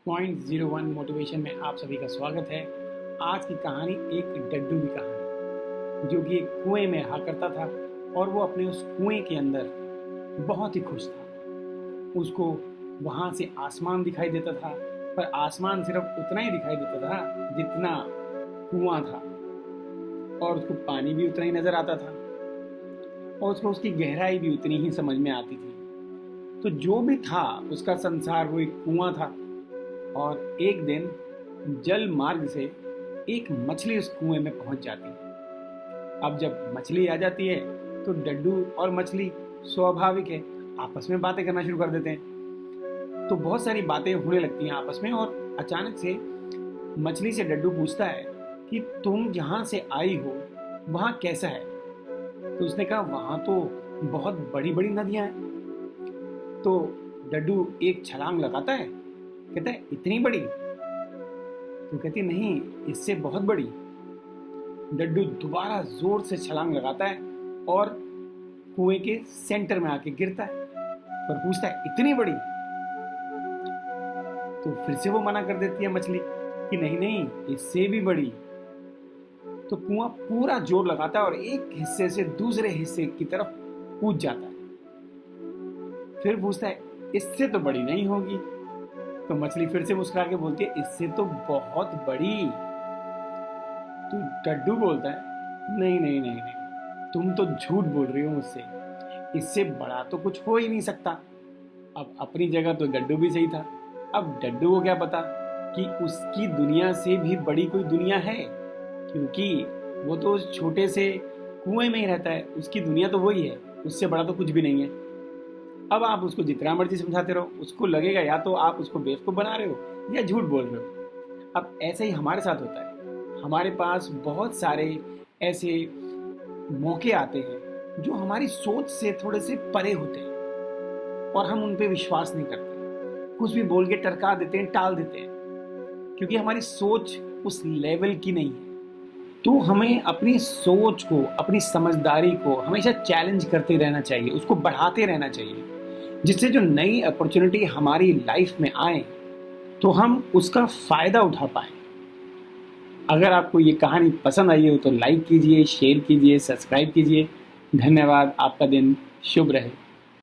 .01 motivation में आप सभी का स्वागत है। आज की कहानी एक डड्डू की कहानी, जो कि एक कुएं में रहा करता था और वो अपने उस कुएं के अंदर बहुत ही खुश था। उसको वहाँ से आसमान दिखाई देता था, पर आसमान सिर्फ उतना ही दिखाई देता था जितना कुआं था, और उसको पानी भी उतना ही नजर आता था और उसको उसकी गहराई भी उतनी ही समझ में आती थी। तो जो भी था उसका संसार वो एक कुआं था। और एक दिन जल मार्ग से एक मछली उस कुएं में पहुंच जाती है। अब जब मछली आ जाती है तो डड्डू और मछली स्वाभाविक है आपस में बातें करना शुरू कर देते हैं। तो बहुत सारी बातें होने लगती हैं आपस में, और अचानक से मछली से डड्डू पूछता है कि तुम जहां से आई हो वहां कैसा है। तो उसने कहा वहां तो बहुत बड़ी बड़ी नदियां हैं। तो डड्डू एक छलांग लगाता है, कहता है इतनी बड़ी? तो कहती नहीं, इससे बहुत बड़ी। डड्डू दोबारा जोर से छलांग लगाता है और कुएं के सेंटर में आके गिरता है और पूछता है इतनी बड़ी? तो फिर से वो मना कर देती है मछली कि नहीं नहीं, इससे भी बड़ी। तो कुआं पूरा जोर लगाता है और एक हिस्से से दूसरे हिस्से की तरफ कूद जाता है। फिर पूछता है इससे तो बड़ी नहीं होगी? तो मछली फिर से मुस्कुरा के बोलती है इससे तो बहुत बड़ी। तो डड्डू बोलता है नहीं नहीं नहीं नहीं, तुम तो झूठ बोल रही हो मुझसे, इससे बड़ा तो कुछ हो ही नहीं सकता। अब अपनी जगह तो डड्डू भी सही था। अब डड्डू को क्या पता कि उसकी दुनिया से भी बड़ी कोई दुनिया है, क्योंकि वो तो उस छोटे से कुएं में ही रहता है। उसकी दुनिया तो वही है, उससे बड़ा तो कुछ भी नहीं है। अब आप उसको जितना मर्जी समझाते रहो, उसको लगेगा या तो आप उसको बेवकूफ बना रहे हो या झूठ बोल रहे हो। अब ऐसे ही हमारे साथ होता है। हमारे पास बहुत सारे ऐसे मौके आते हैं जो हमारी सोच से थोड़े से परे होते हैं और हम उन पे विश्वास नहीं करते, कुछ भी बोल के टरका देते हैं, टाल देते हैं, क्योंकि हमारी सोच उस लेवल की नहीं है। तो हमें अपनी सोच को, अपनी समझदारी को हमेशा चैलेंज करते रहना चाहिए, उसको बढ़ाते रहना चाहिए, जिससे जो नई अपॉर्चुनिटी हमारी लाइफ में आए तो हम उसका फायदा उठा पाए। अगर आपको ये कहानी पसंद आई हो तो लाइक कीजिए, शेयर कीजिए, सब्सक्राइब कीजिए। धन्यवाद। आपका दिन शुभ रहे।